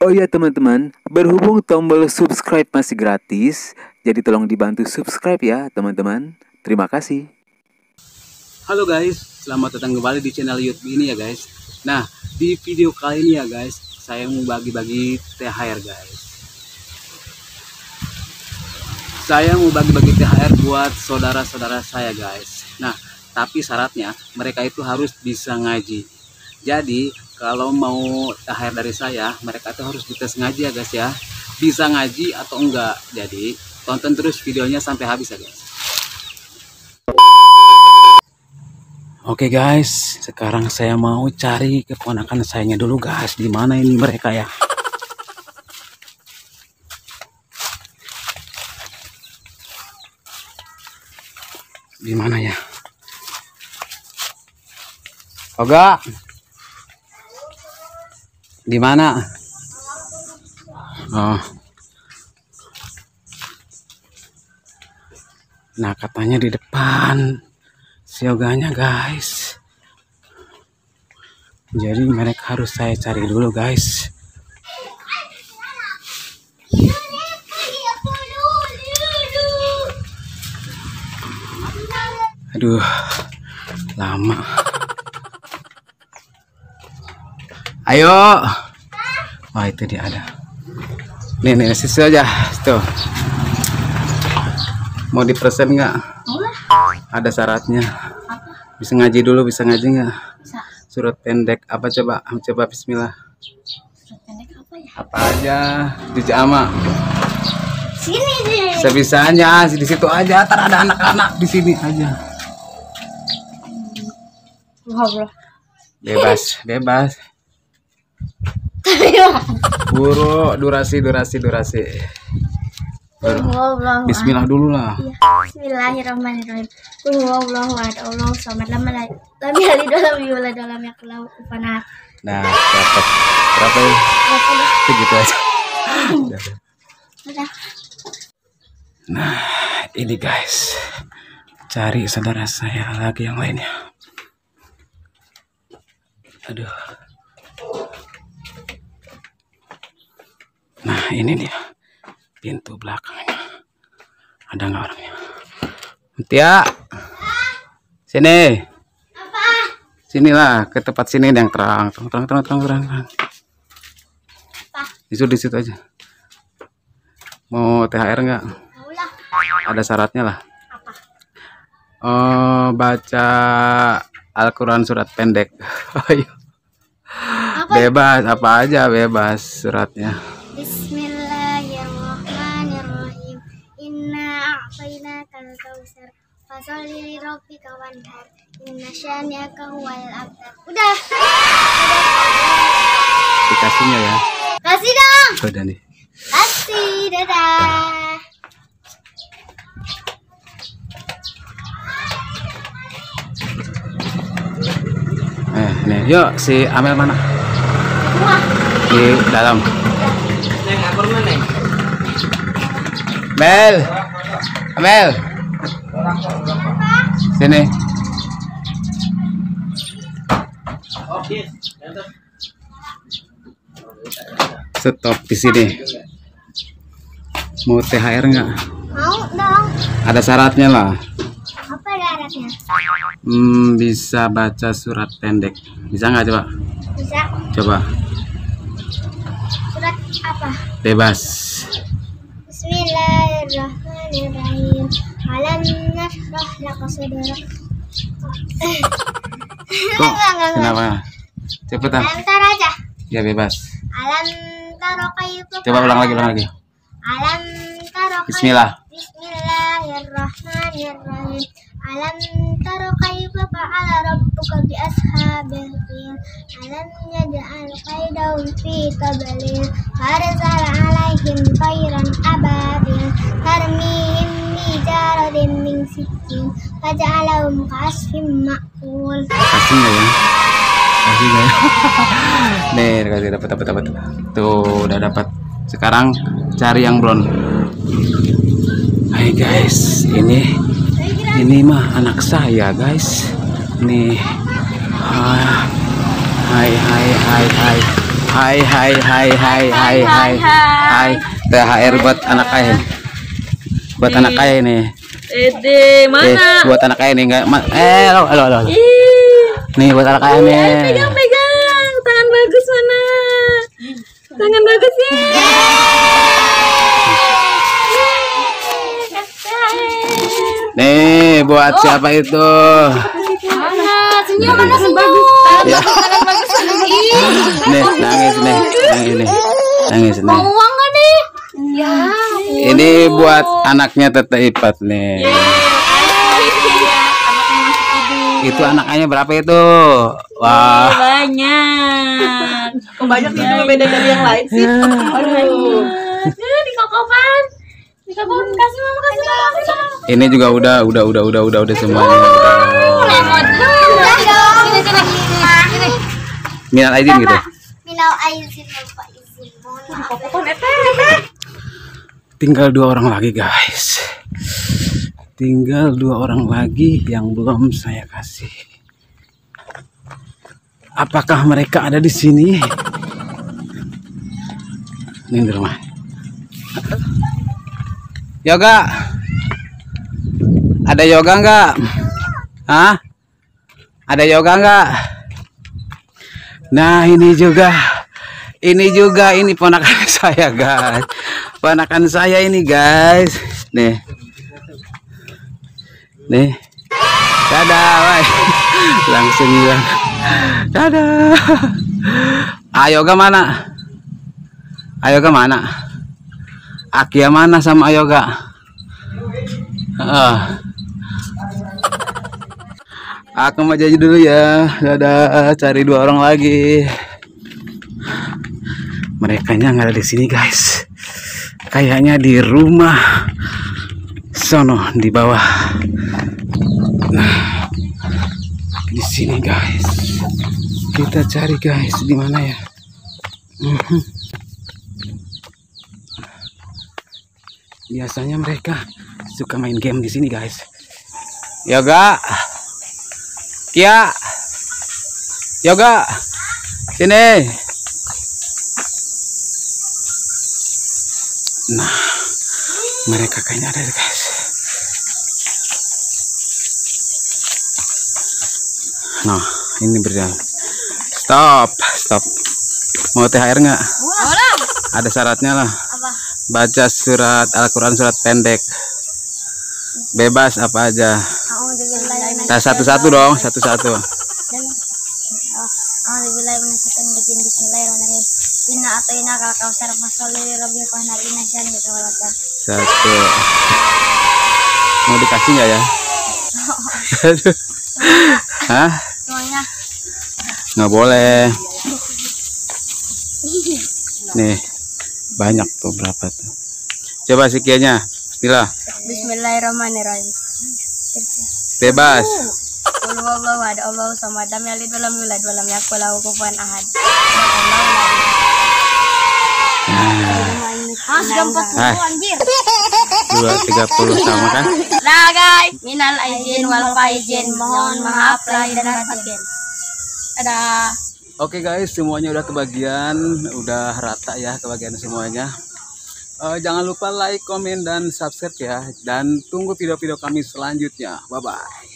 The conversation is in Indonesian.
Oh ya teman-teman, berhubung tombol subscribe masih gratis, jadi tolong dibantu subscribe ya teman-teman. Terima kasih. Halo guys, selamat datang kembali di channel YouTube ini ya guys. Nah, di video kali ini ya guys, saya mau bagi-bagi THR guys. Saya mau bagi-bagi THR buat saudara-saudara saya guys. Nah, tapi syaratnya mereka itu harus bisa ngaji. Jadi kalau mau THR dari saya, mereka tuh harus dites ngaji ya guys ya. Bisa ngaji atau enggak. Jadi tonton terus videonya sampai habis ya guys. Oke guys, sekarang saya mau cari keponakan sayanya dulu guys. Di mana ini mereka ya? Di mana ya? Oga. Di mana? Oh. Nah, katanya di depan si Oganya, guys. Jadi mereka harus saya cari dulu, guys. Aduh, lama. Ayo. Wah, itu dia ada. Nih, situ aja. Tuh. Mau dipersen nggak? Ada syaratnya. Bisa ngaji dulu, bisa ngaji nggak? Surat pendek apa coba? Coba bismillah. Surat pendek apa ya? Apa aja? Di Jama. Sini deh. Sebisanya di situ aja. Ntar ada anak-anak di sini aja. Bebas. Buru, durasi. Bismillah dulu lah. Bismillahirrahmanirrahim. Qul huwallahu ahad, Allahu samad, lam yalid wa lam yulad wa lam yakul lahu kufuwan ahad. Nah, dapat berapa ya? Segitu aja. Udah. Nah, ini guys. Cari saudara saya lagi yang lainnya. Aduh. Nah, ini dia. Pintu belakangnya. Ada nggak orangnya? Tia. Sini. Apa? Sinilah, ke tempat sini yang terang. Di situ aja. Mau THR nggak? Maulah. Ada syaratnya lah. Apa? Baca Al-Quran surat pendek. Ayo. Apa? Bebas, apa aja bebas suratnya. Bismillahirrahmanirrahim. Inna a'tainakal kautsar. Fasholli lirabbika wanhar. Inna syani'aka huwal abtar. Udah. Dikasihnya ya. Kasih dong. Udah nih. Kasih, dadah. Nih, yuk si Amel mana? Wah. Di dalam. Amel. Sini. Stop di sini. Mau THR nggak? Mau dong. Ada syaratnya lah. Apa syaratnya? Bisa baca surat pendek. Bisa nggak coba? Bisa. Coba. Surat apa? Bebas. Bismillahirrahmanirrahim. Alam nashrah laka sadrak. Kok? Kenapa? Cepetan. Antar aja. Ya bebas. Alam taro kaifa. Coba ulang lagi. Alam taro kaifa. Bismillah. Bismillahirrahmanirrahim. Alam taro kaifa fa'ala rabbuka bi ashabil fil. Alam yaj'al kaidahum fi tadlil. Farsala 'alaihim tayran ababil. Tarmihim bijaradin min sijil. Faj'alahum ka'asfin ma'kul. Kasih nggak ya? Nih, kasih dapat. Tuh, udah dapat. Sekarang cari yang blonde. Hai guys, ini mah anak saya guys. Nih. Hai. Hai. THR buat anak ayah. Buat anak ayah ini. Mana? Buat anak ayah nih enggak. Halo. Nih buat anak ayah nih. Pegang. Tangan bagus mana? Tangan bagus ya. Nih buat siapa itu? Senyum mana senyum? Ya. Tangan bagus. Nih nangis nih. Nangis nih. Mau uang nggak nih? Ya. Ini buat anaknya Tete Ipat nih. Itu anaknya berapa itu? Wah. Banyak. Kok banyak itu beda dari yang lain sih? Aduh. Di kokopan. Di kokopan kasih mama. Ini juga udah semuanya. Lemot. Sini. Minal aidin gitu. Minal aizin Bapak izin. Mohon maaf. Tinggal 2 orang lagi guys. Tinggal 2 orang lagi yang belum saya kasih. Apakah mereka ada di sini? Ini di rumah. Yoga. Ada yoga enggak? Hah? Ada yoga enggak? Nah, ini juga ini ponakan saya guys. Ponakan saya ini guys. Nih. Dadah, woi. Langsung hilang. Dadah. Ayoga mana? Akia mana sama Ayoga? Aku mau jadi dulu ya. Dadah, cari 2 orang lagi. Merekanya nggak ada di sini guys. Kayaknya di rumah sono di bawah. Nah, di sini guys. Kita cari guys di mana ya? Biasanya mereka suka main game di sini guys. Yoga. Kia. Yoga. Sini. Nah, mereka kayaknya ada guys. Nah, ini berjalan. Stop. Mau THR nggak? Ada syaratnya lah. Baca surat Al-Quran surat pendek. Bebas apa aja. Nah, satu-satu dong, satu-satu. Satu. Mau dikasih nggak ya? Hah? Semuanya. Nggak boleh. Nih, banyak tuh, berapa tuh? Coba sekiannya. Bismillah. Bismillahirrahmanirrahim. Bebas. Qul huwallahu ahad, Allahu samad, lam yalid wa lam yulad wa lam yakul lahu kufuwan ahad. Anjir. 230 sama kan? Nah guys, minal aizin wal faizin, mohon maaf lahir dan batin. Ada. Oke guys, semuanya udah kebagian, udah rata ya kebagian semuanya. Jangan lupa like, komen, dan subscribe ya. Dan tunggu video-video kami selanjutnya. Bye-bye.